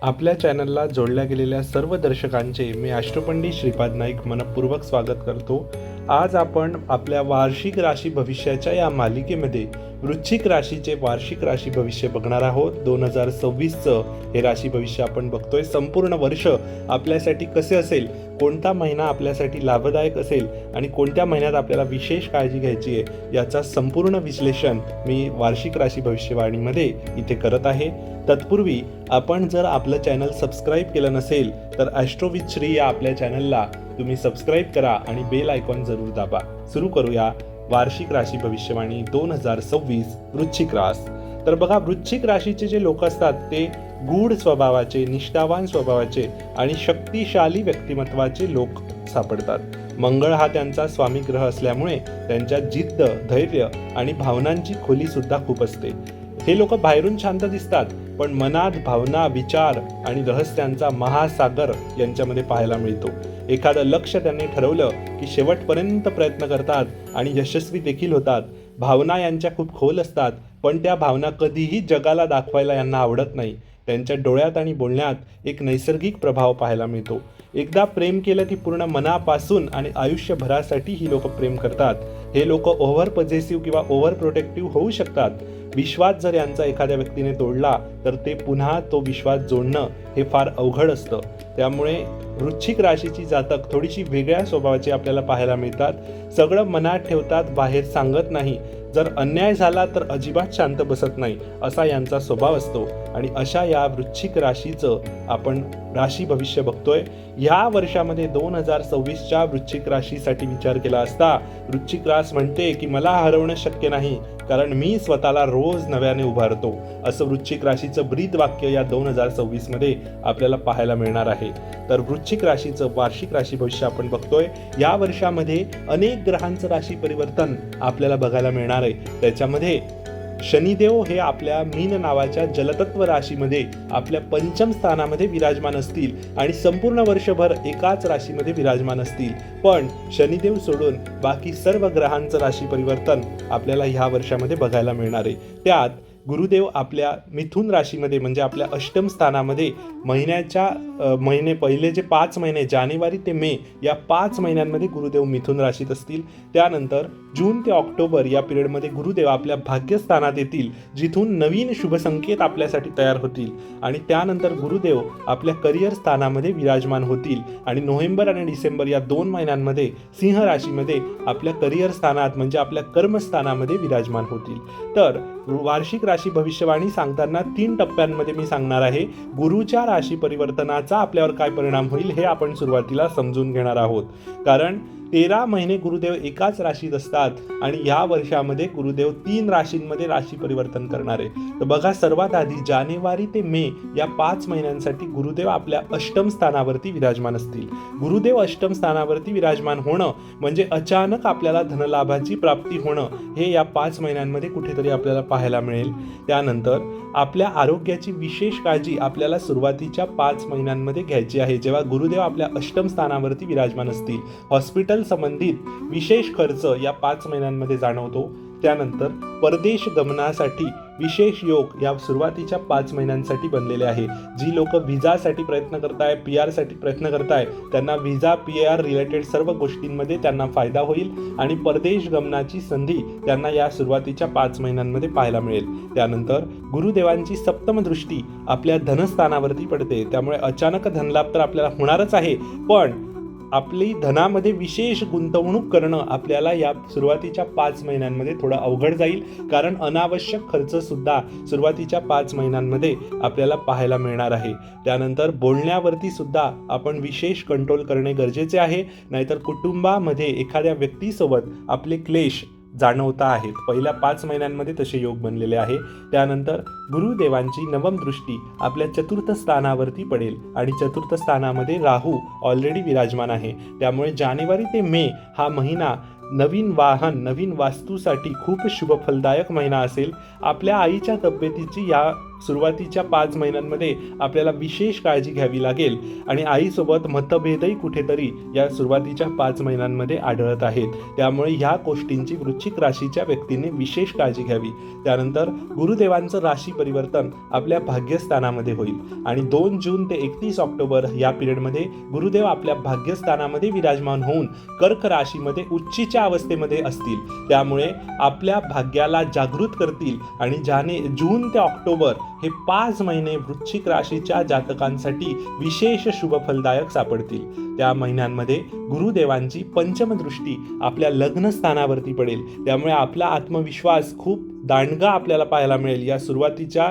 आपल्या चॅनलला जोडल्या गेलेल्या सर्व दर्शकांचे मी अष्टपंडित श्रीपाद नाईक मनपूर्वक स्वागत करतो। आज आपण आपल्या वार्षिक राशी भविष्याच्या या मालिकेमध्ये वृश्चिक राशीचे वार्षिक राशी भविष्य बघणार आहोत। 2026चं हे राशी भविष्य आपण बघतोय। संपूर्ण वर्ष आपल्यासाठी कसे असेल, कोणता महिना आपल्यासाठी लाभदायक असेल आणि कोणत्या महिन्यात आपल्याला विशेष काळजी घ्यायची आहे याचा संपूर्ण विश्लेषण मी वार्षिक राशी भविष्यवाणीमध्ये इथे करत आहे। तत्पूर्वी आपण जर आपलं चॅनल सबस्क्राईब केलं नसेल तर ॲस्ट्रो विथ श्री या आपल्या चॅनलला तुम्ही सबस्क्राईब करा आणि बेल आयकॉन जरूर दाबा। सुरू करूया वार्षिक राशी भविष्यवाणी 2026 वृश्चिक रास। तर बघा, वृश्चिक राशीचे जे लोक असतात ते गूढ स्वभावाचे, निष्ठावान स्वभावाचे आणि शक्तिशाली व्यक्तिमत्वाचे लोक सापडतात। मंगळ हा त्यांचा स्वामी ग्रह असल्यामुळे त्यांच्या जिद्द, धैर्य आणि भावनांची खोली सुद्धा खूप असते। हे लोक बाहेरून शांत दिसतात, पण मनात भावना, विचार आणि रहस्यांचा महासागर यांच्यामध्ये पाहायला मिळतो। एखादं लक्ष्य त्यांनी ठरवलं की शेवटपर्यंत प्रयत्न करतात आणि यशस्वी देखील होतात। भावना यांच्या खूप खोल असतात, पण त्या भावना कधीही जगाला दाखवायला यांना आवडत नाही। त्यांच्या डोळ्यात आणि बोलण्यात एक नैसर्गिक प्रभाव पाहायला मिळतो। एकदा प्रेम केलं की पूर्ण मनापासून आणि आयुष्यभरासाठी ही लोक प्रेम करतात। हे लोक ओव्हर पॉझेसिव्ह किंवा ओव्हर प्रोटेक्टिव्ह होऊ शकतात। विश्वास जर यांचा एखाद्या व्यक्तीने तोडला तर ते पुन्हा तो विश्वास जोडणं हे फार अवघड असतं। त्यामुळे वृश्चिक राशीची जातक थोडीशी वेगळ्या स्वभावाची आपल्याला पाहायला मिळतात। सगळं मनात ठेवतात, बाहेर सांगत नाही। जर अन्याय झाला तर अजिबात शांत बसत नाही, असा यांचा स्वभाव असतो। आणि अशा या वृश्चिक राशीचं आपण राशी भविष्य बघतोय। या वर्षामध्ये 2026च्या वृश्चिक राशीसाठी विचार केला असता वृश्चिक रास म्हणते की मला हरवणं शक्य नाही, कारण मी स्वतःला रोज नव्याने उभारतो, असं वृश्चिक राशीचं ब्रीद वाक्य या 2026 मध्ये आपल्याला पाहायला मिळणार आहे। तर वृश्चिक राशीचं वार्षिक राशी भविष्य आपण बघतोय। या वर्षामध्ये अनेक ग्रहांचं राशी परिवर्तन आपल्याला बघायला मिळणार आहे। त्याच्यामध्ये शनिदेव हे आपल्या मीन नावाच्या जलतत्व राशीमध्ये आपल्या पंचम स्थानामध्ये विराजमान असतील आणि संपूर्ण वर्षभर एकाच राशीमध्ये विराजमान असतील। पण शनिदेव सोडून बाकी सर्व ग्रहांचं राशी परिवर्तन आपल्याला ह्या वर्षामध्ये बघायला मिळणार आहे। त्यात गुरुदेव आपल्या मिथुन राशीमध्ये म्हणजे आपल्या अष्टम स्थानामध्ये महिने पहिले जे 5 महिने जानेवारी ते मे या 5 महिन्यांमध्ये गुरुदेव मिथुन राशीत असतील। त्यानंतर जून ते ऑक्टोबर या पिरियडमध्ये गुरुदेव आपल्या भाग्यस्थानात येतील, जिथून नवीन शुभ संकेत आपल्यासाठी तयार होतील। आणि त्यानंतर गुरुदेव आपल्या करिअर स्थानामध्ये विराजमान होतील आणि नोव्हेंबर आणि डिसेंबर या 2 महिन्यांमध्ये सिंह राशीमध्ये आपल्या करिअर स्थानात म्हणजे आपल्या कर्मस्थानामध्ये विराजमान होतील। तर वार्षिक राशी भविष्यवाणी सांगताना 3 टप्प्यांमध्ये मी सांगणार आहे। गुरुच्या राशी परिवर्तनाचा आपल्यावर काय परिणाम होईल हे आपण सुरुवातीला समजून घेणार आहोत, कारण 13 महिने गुरुदेव एकाच राशीत असतात आणि या वर्षामध्ये गुरुदेव 3 राशींमध्ये राशी परिवर्तन करणार आहे। तर बघा, सर्वात आधी जानेवारी ते मे या 5 महिन्यांसाठी गुरुदेव आपल्या अष्टम स्थानावरती विराजमान असतील। गुरुदेव अष्टम स्थानावरती विराजमान होणं म्हणजे अचानक आपल्याला धनलाभाची प्राप्ती होणं हे या 5 महिन्यांमध्ये कुठेतरी आपल्याला पाहायला मिळेल। त्यानंतर आपल्या आरोग्याची विशेष काळजी आपल्याला सुरुवातीच्या 5 महिन्यांमध्ये घ्यायची आहे। जेव्हा गुरुदेव आपल्या अष्टम स्थानावरती विराजमान असतील, हॉस्पिटल संबंधित विशेष खर्च या 5 महिन्यांमध्ये जाणवतो। त्यानंतर परदेश गमनासाठी विशेष योग या सुरुवातीच्या 5 महिन्यांसाठी बनलेले आहे। जी लोक व्हिजासाठी प्रयत्न करताय, PR साठी प्रयत्न करताय, त्यांना व्हिजा, PR रिलेटेड सर्व गोष्टींमध्ये त्यांना फायदा होईल आणि परदेश गमनाची संधी त्यांना या सुरुवातीच्या 5 महिन्यांमध्ये पाहायला मिळेल। त्यानंतर गुरुदेवांची सप्तम दृष्टी आपल्या धनस्थानावरती पडते, त्यामुळे अचानक धनलाभ तर आपल्याला होणारच आहे, पण आपली धनामध्ये विशेष गुंतवणूक करणं आपल्याला या सुरुवातीच्या 5 महिन्यांमध्ये थोडं अवघड जाईल, कारण अनावश्यक खर्च सुद्धा सुरुवातीच्या 5 महिन्यांमध्ये आपल्याला पाहायला मिळणार आहे। त्यानंतर बोलण्यावरती सुद्धा आपण विशेष कंट्रोल करणे गरजेचे आहे, नाहीतर कुटुंबामध्ये एखाद्या व्यक्तीसोबत आपले क्लेश जाणवता आहेत। पहिल्या 5 महिन्यांमध्ये तसे योग बनलेले आहे। त्यानंतर गुरुदेवांची नवम दृष्टी आपल्या चतुर्थ स्थानावरती पडेल आणि चतुर्थ स्थानामध्ये राहू ऑलरेडी विराजमान आहे। त्यामुळे जानेवारी ते मे हा महिना नवीन वाहन, नवीन वास्तूसाठी खूप शुभ फलदायक महिना असेल। आपल्या आईच्या तब्येतीची या सुरुवातीच्या 5 महिन्यांमध्ये आपल्याला विशेष काळजी घ्यावी लागेल आणि आईसोबत मतभेदही कुठेतरी या सुरुवातीच्या 5 महिन्यांमध्ये आढळत आहेत. त्यामुळे ह्या गोष्टींची वृश्चिक राशीच्या व्यक्तीने विशेष काळजी घ्यावी. त्यानंतर गुरुदेवांचं राशी परिवर्तन आपल्या भाग्यस्थानामध्ये होईल आणि 2 जून ते 31 ऑक्टोबर या पिरियडमध्ये गुरुदेव आपल्या भाग्यस्थानामध्ये विराजमान होऊन कर्क राशीमध्ये उच्चीच्या अवस्थेमध्ये असतील. त्यामुळे आपल्या भाग्याला जागृत करतील आणि ज्याने जून ते ऑक्टोबर हे 5 महिने वृश्चिक राशीच्या जातकांसाठी विशेष शुभफलदायक सापडतील. त्या महिन्यांमध्ये गुरुदेवांची पंचम दृष्टी आपल्या लग्न स्थानावरती पडेल. त्यामुळे आपला आत्मविश्वास खूप दांडगा आपल्याला पाहायला मिळेल. या सुरुवातीच्या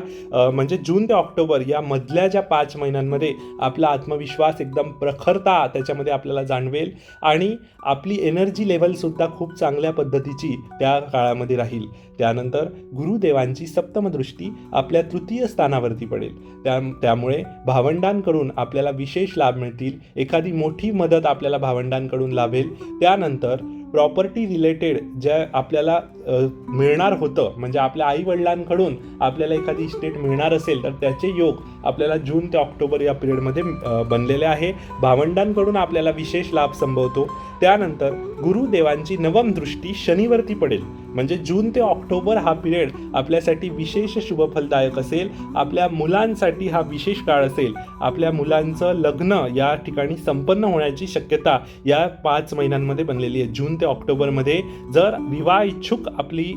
म्हणजे जून ते ऑक्टोबर या मधल्या ज्या 5 महिन्यांमध्ये आपला आत्मविश्वास एकदम प्रखरता त्याच्यामध्ये आपल्याला जाणवेल आणि आपली एनर्जी लेव्हलसुद्धा खूप चांगल्या पद्धतीची त्या काळामध्ये राहील. त्यानंतर गुरुदेवांची सप्तम दृष्टी आपल्या तृतीय स्थानावरती पडेल. त्यामुळे भावंडांकडून आपल्याला विशेष लाभ मिळतील. एखादी मोठी मदत आपल्याला भावंडांकडून लाभेल. त्यानंतर प्रॉपर्टी रिलेटेड ज्या आपल्याला मिळणार होतं म्हणजे आपल्या आईवडिलांकडून आपल्याला एखादी इस्टेट मिळणार असेल तर त्याचे योग आपल्याला जून ते ऑक्टोबर या पिरियडमध्ये बनलेले आहे. भावंडांकडून आपल्याला विशेष लाभ संभवतो. त्यानंतर गुरुदेवांची नवम दृष्टी शनीवरती पडेल. म्हणजे जून ते ऑक्टोबर हा पिरियड आपल्यासाठी विशेष शुभफलदायक असेल. आपल्या मुलांसाठी हा विशेष काळ असेल. आपल्या मुलांचं लग्न या ठिकाणी संपन्न होण्याची शक्यता या 5 महिन्यांमध्ये बनलेली आहे. जून ते ऑक्टोबरमध्ये जर विवाह इच्छुक आपली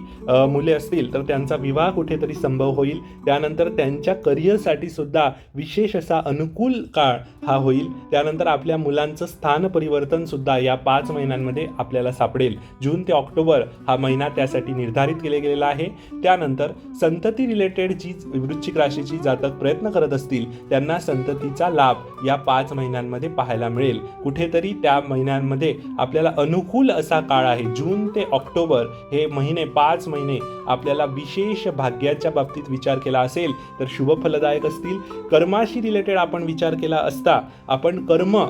मुले असतील तर त्यांचा विवाह कुठेतरी संभव होईल. त्यानंतर त्यांच्या करिअरसाठी सुद्धा विशेष असा अनुकूल काळ हा होईल. त्यानंतर आपल्या मुलांचं स्थान परिवर्तन सुद्धा या 5 महिन्यांमध्ये आपल्याला सापडेल. जून ते ऑक्टोबर हा महिना त्यासाठी निर्धारित केले गेलेला आहे. त्यानंतर संतती रिलेटेड जी वृश्चिक राशीची जातक प्रयत्न करत असतील त्यांना संततीचा लाभ या 5 महिन्यांमध्ये पाहायला मिळेल. कुठेतरी त्या महिन्यांमध्ये आपल्याला अनुकूल असा काळ आहे. जून ते ऑक्टोबर हे महिने 5 महिने आपल्याला विशेष भाग्याच्या बाबतीत विचार केला असेल तर शुभफलदायक असतील. कर्माशी रिलेटेड आपण विचार केला असता आपण कर्म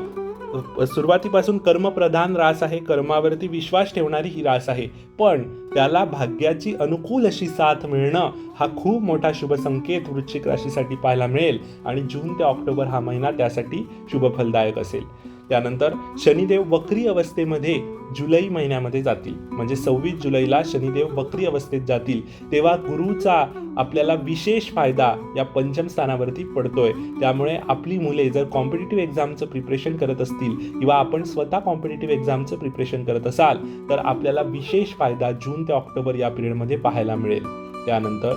सुरुवातीपासून कर्मप्रधान रास आहे. कर्मावरती विश्वास ठेवणारी ही रास आहे. पण त्याला भाग्याची अनुकूल अशी साथ मिळणं हा खूप मोठा शुभ संकेत वृश्चिक राशीसाठी पाहायला मिळेल आणि जून ते ऑक्टोबर हा महिना त्यासाठी शुभफलदायक असेल. त्यानंतर शनिदेव वक्री अवस्थेमध्ये जुलै महिन्यामध्ये जातील. म्हणजे 26 जुलैला शनिदेव वक्री अवस्थेत जातील. तेव्हा गुरुचा आपल्याला विशेष फायदा या पंचम स्थानावरती पडतोय. त्यामुळे आपली मुले जर कॉम्पिटिटिव्ह एक्झामचं प्रिपरेशन करत असतील किंवा आपण स्वतः कॉम्पिटिटिव्ह एक्झामचं प्रिपरेशन करत असाल तर आपल्याला विशेष फायदा जून ते ऑक्टोबर या पिरियडमध्ये पाहायला मिळेल. त्यानंतर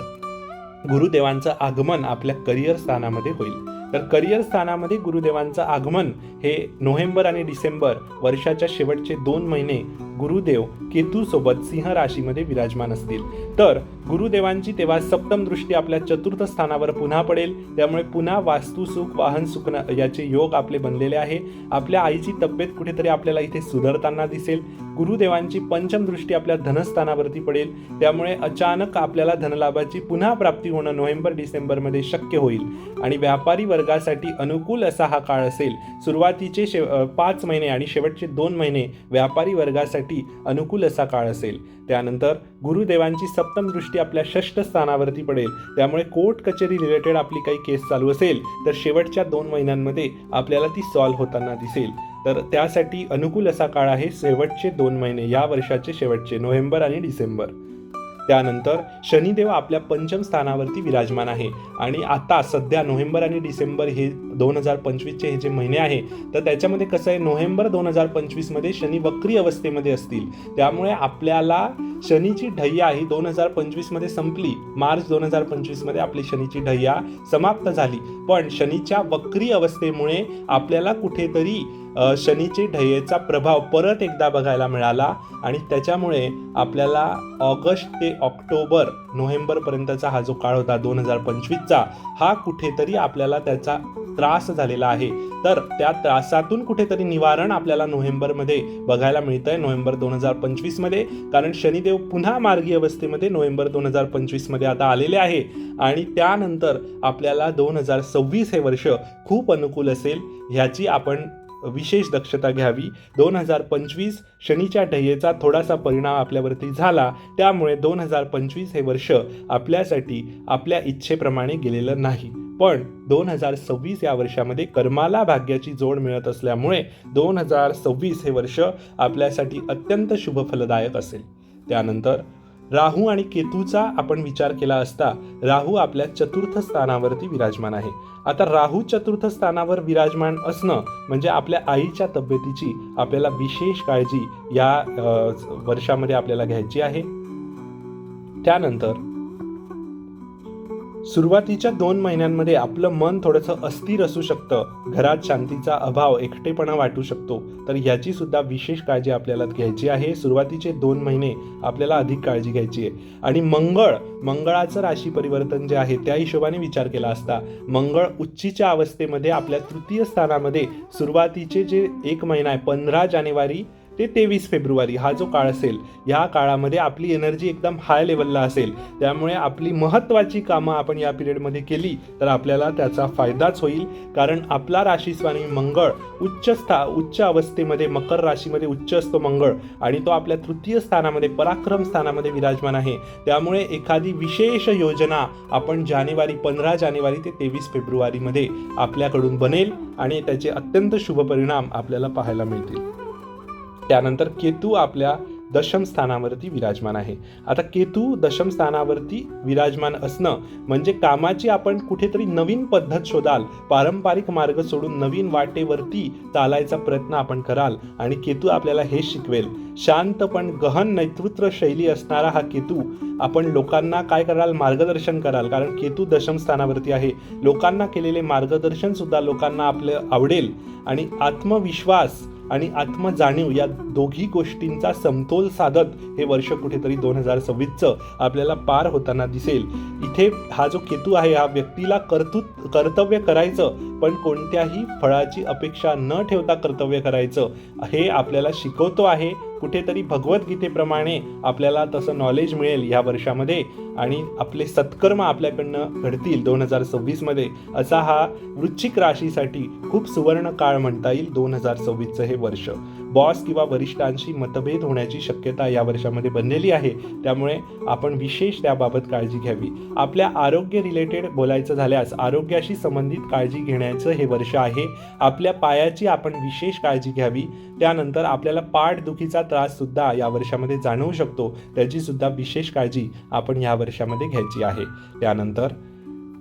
गुरुदेवांचं आगमन आपल्या करिअर स्थानामध्ये होईल. तर करिअर स्थानामध्ये गुरुदेवांचं आगमन हे नोव्हेंबर आणि डिसेंबर वर्षाच्या शेवटचे 2 महिने गुरुदेव केतूसोबत सिंह राशीमध्ये विराजमान असतील. तर गुरुदेवांची तेव्हा सप्तम दृष्टी आपल्या चतुर्थ स्थानावर पुन्हा पडेल. त्यामुळे पुन्हा वास्तू सुख वाहन सुख याचे योग आपले बनलेले आहे. आपल्या आईची तब्येत कुठेतरी आपल्याला इथे सुधारताना दिसेल. गुरुदेवांची पंचम दृष्टी आपल्या धनस्थानावरती पडेल. त्यामुळे अचानक आपल्याला धनलाभाची पुन्हा प्राप्ती होणं नोव्हेंबर डिसेंबरमध्ये शक्य होईल आणि व्यापारी वर्गासाठी अनुकूल असा हा काळ असेल. सुरुवातीचे 5 महिने आणि शेवटचे 2 महिने व्यापारी वर्गासाठी अनुकूल असा काळ असेल. त्यानंतर गुरुदेवांची सप्तम दृष्टी आपल्या षष्ठ स्थानावरती पडेल. त्यामुळे कोर्ट कचेरी रिलेटेड आपली काही केस चालू असेल तर शेवटच्या 2 महिन्यांमध्ये आपल्याला ती सॉल्व्ह होताना दिसेल. तर त्यासाठी अनुकूल असा काळ आहे शेवटचे 2 महिने या वर्षाचे शेवटचे नोव्हेंबर आणि डिसेंबर. त्यानंतर शनिदेव आपल्या पंचम स्थानावरती विराजमान आहे आणि आता सध्या नोव्हेंबर आणि डिसेंबर हे 2025चे हे जे महिने आहे तर त्याच्यामध्ये कसं आहे नोव्हेंबर 2025 मध्ये शनी वक्री अवस्थेमध्ये असतील. त्यामुळे आपल्याला शनीची ढैया ही 2025 मध्ये संपली. मार्च 2025 मध्ये आपली शनीची ढैया समाप्त झाली. पण शनीच्या वक्री अवस्थेमुळे आपल्याला कुठेतरी शनीचे ढयेचा प्रभाव परत एकदा बघायला मिळाला आणि त्याच्यामुळे आपल्याला ऑगस्ट ते ऑक्टोबर नोव्हेंबरपर्यंतचा हा जो काळ होता 2025चा हा कुठेतरी आपल्याला त्याचा त्रास झालेला आहे. तर त्या त्रासातून कुठेतरी निवारण आपल्याला नोव्हेंबरमध्ये बघायला मिळतंय नोव्हेंबर 2025 मध्ये. कारण शनिदेव पुन्हा मार्गी अवस्थेमध्ये नोव्हेंबर 2025 मध्ये आता आलेले आहे आणि त्यानंतर आपल्याला 2026 हे वर्ष खूप अनुकूल असेल ह्याची आपण विशेष दक्षता घ्यावी. 2025 शनीच्या ढयेचा थोडासा परिणाम आपल्यावरती झाला, त्यामुळे 2025 हे वर्ष आपल्यासाठी आपल्या इच्छेप्रमाणे गेलेलं नाही. पण 2026 या वर्षामध्ये कर्माला भाग्याची जोड मिळत असल्यामुळे 2026 हे वर्ष आपल्यासाठी अत्यंत शुभ फलदायक असेल. त्यानंतर राहू आणि केतूचा आपण विचार केला असता राहू आपल्या चतुर्थ स्थानावरती विराजमान आहे. आता राहू चतुर्थ स्थानावर विराजमान असणं म्हणजे आपल्या आईच्या तब्येतीची आपल्याला विशेष काळजी या वर्षामध्ये आपल्याला घ्यायची आहे. त्यानंतर सुरुवातीच्या 2 महिन्यांमध्ये आपलं मन थोडंसं अस्थिर असू शकतं, घरात शांतीचा अभाव, एकटेपणा वाटू शकतो, तर याची सुद्धा विशेष काळजी आपल्याला घ्यायची आहे. सुरुवातीचे 2 महिने आपल्याला अधिक काळजी घ्यायची आहे. आणि मंगळाचं राशी परिवर्तन जे आहे त्या हिशोबाने विचार केला असता मंगळ उच्चीच्या अवस्थेमध्ये आपल्या तृतीय स्थानामध्ये सुरुवातीचे जे 1 महिना आहे 15 जानेवारी ते 23 फेब्रुवारी हा जो काळ असेल, या काळामध्ये आपली एनर्जी एकदम हाय लेवलला असेल. त्यामुळे आपली महत्त्वाची कामं आपण या पिरियडमध्ये केली तर आपल्याला त्याचा फायदाच होईल. कारण आपला राशीस्वामी मंगळ उच्च अवस्थेमध्ये मकर राशीमध्ये उच्च असतो मंगळ, आणि तो आपल्या तृतीय स्थानामध्ये पराक्रम स्थानामध्ये विराजमान आहे. त्यामुळे एखादी विशेष योजना आपण 15 जानेवारी ते 23 फेब्रुवारीमध्ये आपल्याकडून बनेल आणि त्याचे अत्यंत शुभ परिणाम आपल्याला पाहायला मिळतील. त्यानंतर केतू आपल्या दशम स्थानावरती विराजमान आहे. आता केतू दशम स्थानावरती विराजमान असणं म्हणजे कामाची आपण कुठेतरी नवीन पद्धत शोधाल, पारंपरिक मार्ग सोडून नवीन वाटेवरती चालायचा प्रयत्न आपण कराल आणि केतू आपल्याला हे शिकवेल. शांत पण गहन नेतृत्व शैली असणारा हा केतू आपण लोकांना काय कराल, मार्गदर्शन कराल. कारण केतू दशम स्थानावरती आहे. लोकांना केलेले मार्गदर्शन सुद्धा लोकांना आपलं आवडेल आणि आत्मविश्वास आणि आत्मजाणीव या दोघी गोष्टींचा समतोल साधत हे वर्ष कुठेतरी 2026चं आपल्याला पार होताना दिसेल. इथे हा जो केतू आहे हा व्यक्तीला कर्तव्य करायचं पण कोणत्याही फळाची अपेक्षा न ठेवता कर्तव्य करायचं हे आपल्याला शिकवतो आहे. कुठेतरी भगवद्गीतेप्रमाणे आपल्याला तसं नॉलेज मिळेल या वर्षामध्ये आणि आपले सत्कर्म आपल्याकडनं घडतील 2026मध्ये. असा हा वृश्चिक राशीसाठी खूप सुवर्ण काळ म्हणता येईल 2026चं हे वर्ष. बॉस किंवा वरिष्ठांशी मतभेद होण्याची शक्यता या वर्षामध्ये बनलेली आहे. त्यामुळे आपण विशेष त्याबाबत काळजी घ्यावी. आपल्या आरोग्य रिलेटेड बोलायचं झाल्यास आरोग्याशी संबंधित काळजी घेण्याचं हे वर्ष आहे. आपल्या पायाची आपण विशेष काळजी घ्यावी. त्यानंतर आपल्याला पाठदुखीचा त्रास सुद्धा या वर्षामध्ये जाणवू शकतो, त्याची सुद्धा विशेष काळजी आपण या वर्षामध्ये घ्यायची आहे. त्यानंतर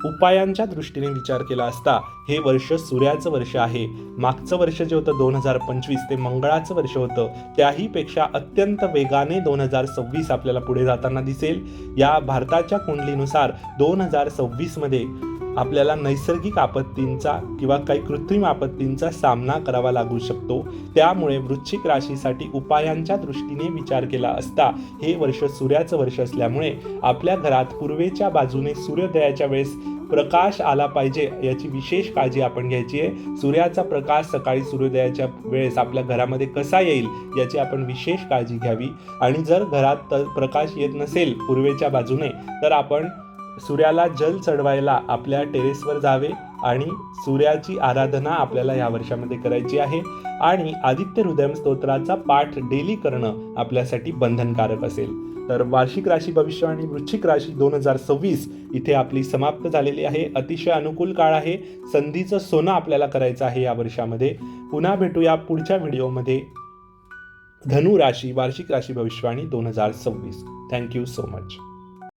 उपायांच्या दृष्टीने विचार केला असता हे वर्ष सूर्याचं वर्ष आहे. मागचं वर्ष जे होतं 2025 ते मंगळाचं वर्ष होतं, त्याही पेक्षा अत्यंत वेगाने 2026 आपल्याला पुढे जाताना दिसेल. या भारताच्या कुंडलीनुसार 2026मध्ये आपल्याला नैसर्गिक आपत्तींचा किंवा काही कृत्रिम आपत्तींचा सामना करावा लागू शकतो. त्यामुळे वृश्चिक राशीसाठी उपायांच्या दृष्टीने विचार केला असता हे वर्ष सूर्याचं वर्ष असल्यामुळे आपल्या घरात पूर्वेच्या बाजूने सूर्योदयाच्या वेळेस प्रकाश आला पाहिजे याची विशेष काळजी आपण घ्यायची आहे. सूर्याचा प्रकाश सकाळी सूर्योदयाच्या वेळेस आपल्या घरामध्ये कसा येईल याची आपण विशेष काळजी घ्यावी. आणि जर घरात प्रकाश येत नसेल पूर्वेच्या बाजूने तर आपण सूर्याला जल चढवायला आपल्या टेरेसवर जावे आणि सूर्याची आराधना आपल्याला या वर्षामध्ये करायची आहे. आणि आदित्य हृदय स्तोत्राचा पाठ डेली करणं आपल्यासाठी बंधनकारक असेल. तर वार्षिक राशी भविष्यवाणी वृश्चिक राशी 2026 इथे आपली समाप्त झालेली आहे. अतिशय अनुकूल काळ आहे. संधीचं सोनं आपल्याला करायचं आहे या वर्षामध्ये. पुन्हा भेटूया पुढच्या व्हिडिओमध्ये. धनु राशी वार्षिक राशी भविष्यवाणी 2026. Thank you so much.